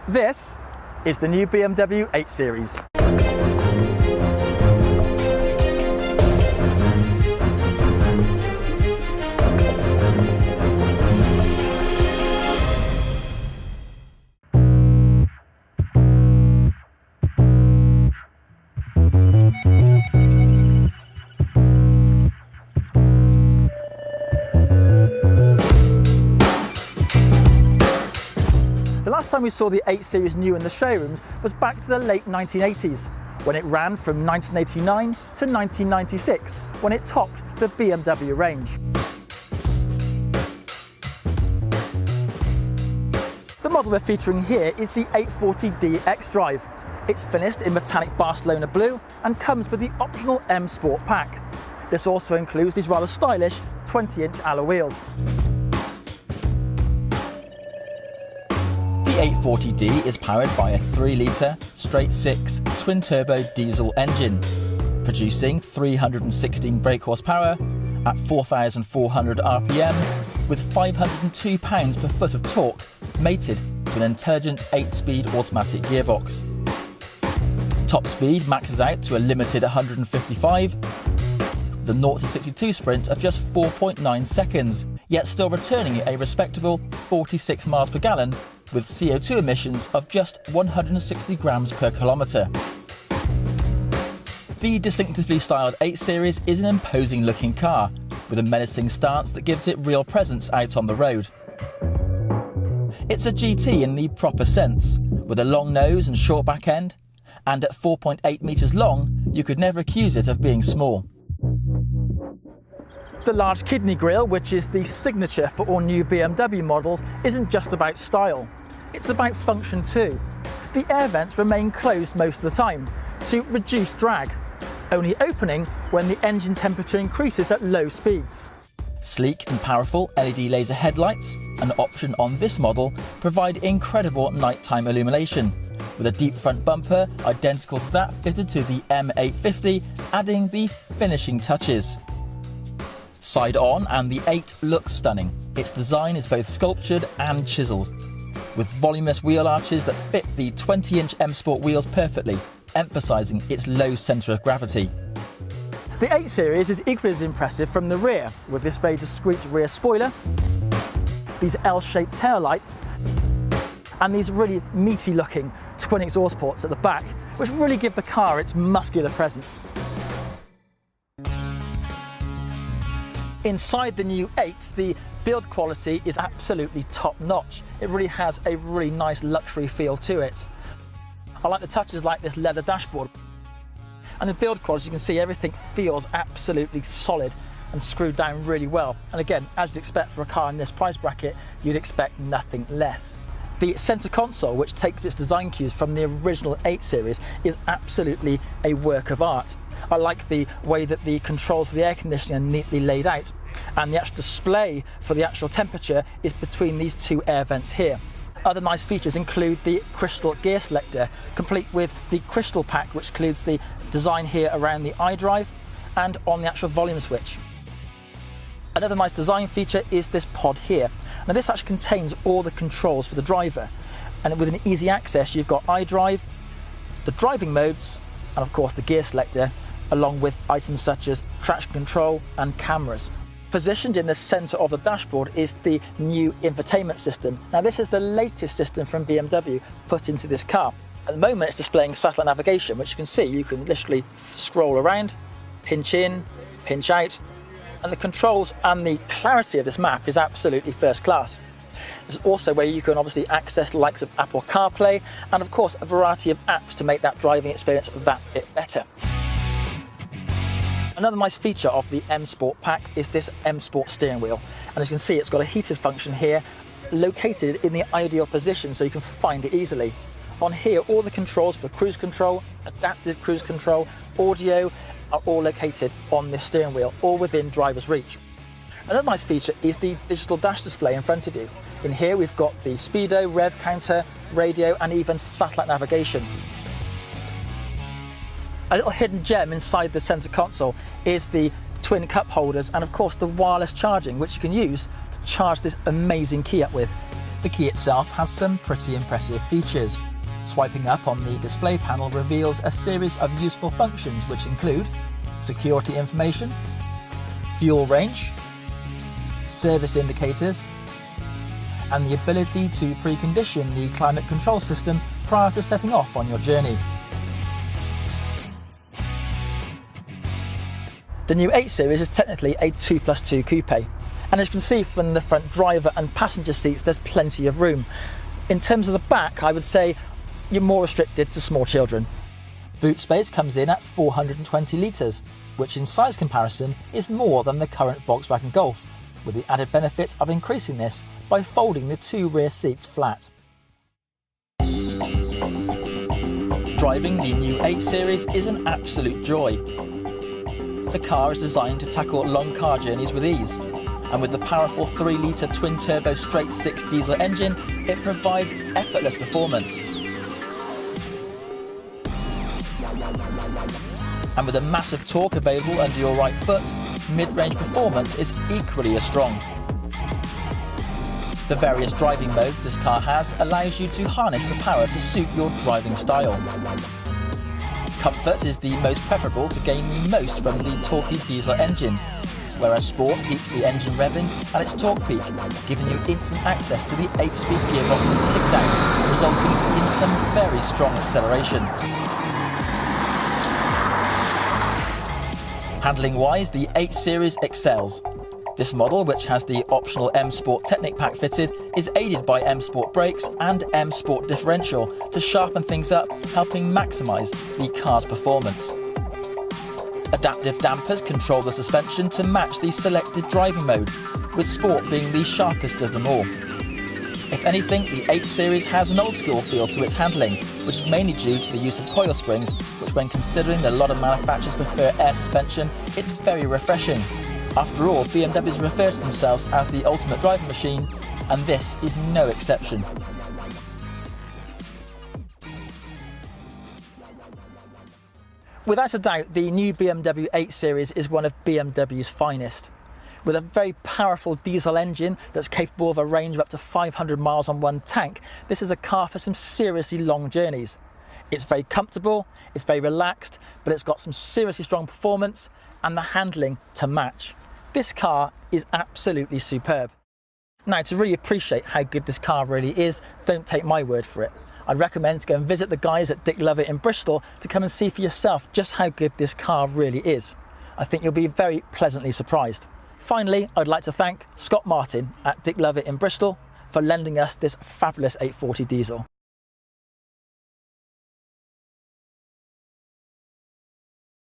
This is the new BMW 8 Series. The last time we saw the 8 Series new in the showrooms was back to the late 1980s, when it ran from 1989 to 1996, when it topped the BMW range. The model we're featuring here is the 840D X-Drive. It's finished in metallic Barcelona blue and comes with the optional M Sport pack. This also includes these rather stylish 20-inch alloy wheels. The 840D is powered by a 3-litre straight-six twin-turbo diesel engine, producing 316 brake horsepower at 4,400 RPM with 502 pounds per foot of torque, mated to an intelligent 8-speed automatic gearbox. Top speed maxes out to a limited 155, the 0 to 62 sprint of just 4.9 seconds, yet still returning a respectable 46 miles per gallon with CO2 emissions of just 160 grams per kilometre. The distinctively styled 8 Series is an imposing looking car, with a menacing stance that gives it real presence out on the road. It's a GT in the proper sense, with a long nose and short back end, and at 4.8 metres long, you could never accuse it of being small. The large kidney grille, which is the signature for all new BMW models, isn't just about style. It's about function too. The air vents remain closed most of the time to reduce drag, only opening when the engine temperature increases at low speeds. Sleek and powerful LED laser headlights, an option on this model, provide incredible nighttime illumination, with a deep front bumper identical to that fitted to the M850, adding the finishing touches. Side on, and the 8 looks stunning. Its design is both sculptured and chiselled, with voluminous wheel arches that fit the 20-inch M Sport wheels perfectly, emphasising its low centre of gravity. The 8 Series is equally as impressive from the rear, with this very discreet rear spoiler, these L-shaped tail lights, and these really meaty looking twin exhaust ports at the back, which really give the car its muscular presence. Inside the new 8, the build quality is absolutely top notch. It really has a really nice luxury feel to it. I like the touches like this leather dashboard. And the build quality, you can see everything feels absolutely solid and screwed down really well. And again, as you'd expect for a car in this price bracket, you'd expect nothing less. The centre console, which takes its design cues from the original 8 Series, is absolutely a work of art. I like the way that the controls for the air conditioning are neatly laid out, and the actual display for the actual temperature is between these two air vents here. Other nice features include the crystal gear selector, complete with the crystal pack, which includes the design here around the iDrive and on the actual volume switch. Another nice design feature is this pod here. Now this actually contains all the controls for the driver, and with an easy access you've got iDrive, the driving modes, and of course the gear selector, along with items such as traction control and cameras. Positioned in the centre of the dashboard is the new infotainment system. Now this is the latest system from BMW put into this car. At the moment it's displaying satellite navigation, which you can see you can literally scroll around, pinch in, pinch out, and the controls and the clarity of this map is absolutely first class. There's also where you can obviously access the likes of Apple CarPlay and of course a variety of apps to make that driving experience that bit better. Another nice feature of the M Sport pack is this M Sport steering wheel, and as you can see it's got a heated function here located in the ideal position so you can find it easily. On here all the controls for cruise control, adaptive cruise control, audio are all located on this steering wheel, all within driver's reach. Another nice feature is the digital dash display in front of you. In here we've got the speedo, rev counter, radio and even satellite navigation. A little hidden gem inside the centre console is the twin cup holders and of course the wireless charging, which you can use to charge this amazing key up with. The key itself has some pretty impressive features. Swiping up on the display panel reveals a series of useful functions which include security information, fuel range, service indicators, and the ability to precondition the climate control system prior to setting off on your journey. The new 8 Series is technically a 2+2 coupe, and as you can see from the front driver and passenger seats, there's plenty of room. In terms of the back, I would say you're more restricted to small children. Boot space comes in at 420 litres, which in size comparison is more than the current Volkswagen Golf, with the added benefit of increasing this by folding the 2 rear seats flat. Driving the new 8 Series is an absolute joy. The car is designed to tackle long car journeys with ease, and with the powerful 3-litre twin-turbo straight-six diesel engine, it provides effortless performance. And with a massive torque available under your right foot, mid-range performance is equally as strong. The various driving modes this car has allows you to harness the power to suit your driving style. Comfort is the most preferable to gain the most from the torquey diesel engine, whereas Sport keeps the engine revving at its torque peak, giving you instant access to the 8-speed gearbox's kickdown, resulting in some very strong acceleration. Handling-wise, the 8 Series excels. This model, which has the optional M Sport Technic pack fitted, is aided by M Sport brakes and M Sport differential to sharpen things up, helping maximise the car's performance. Adaptive dampers control the suspension to match the selected driving mode, with Sport being the sharpest of them all. If anything, the 8 Series has an old-school feel to its handling, which is mainly due to the use of coil springs, which when considering that a lot of manufacturers prefer air suspension, it's very refreshing. After all, BMWs refer to themselves as the ultimate driving machine, and this is no exception. Without a doubt, the new BMW 8 Series is one of BMW's finest. With a very powerful diesel engine that's capable of a range of up to 500 miles on one tank, this is a car for some seriously long journeys. It's very comfortable, it's very relaxed, but it's got some seriously strong performance and the handling to match. This car is absolutely superb. Now, to really appreciate how good this car really is, don't take my word for it. I'd recommend to go and visit the guys at Dick Lovett in Bristol to come and see for yourself just how good this car really is. I think you'll be very pleasantly surprised. Finally, I'd like to thank Scott Martin at Dick Lovett in Bristol for lending us this fabulous 840 diesel.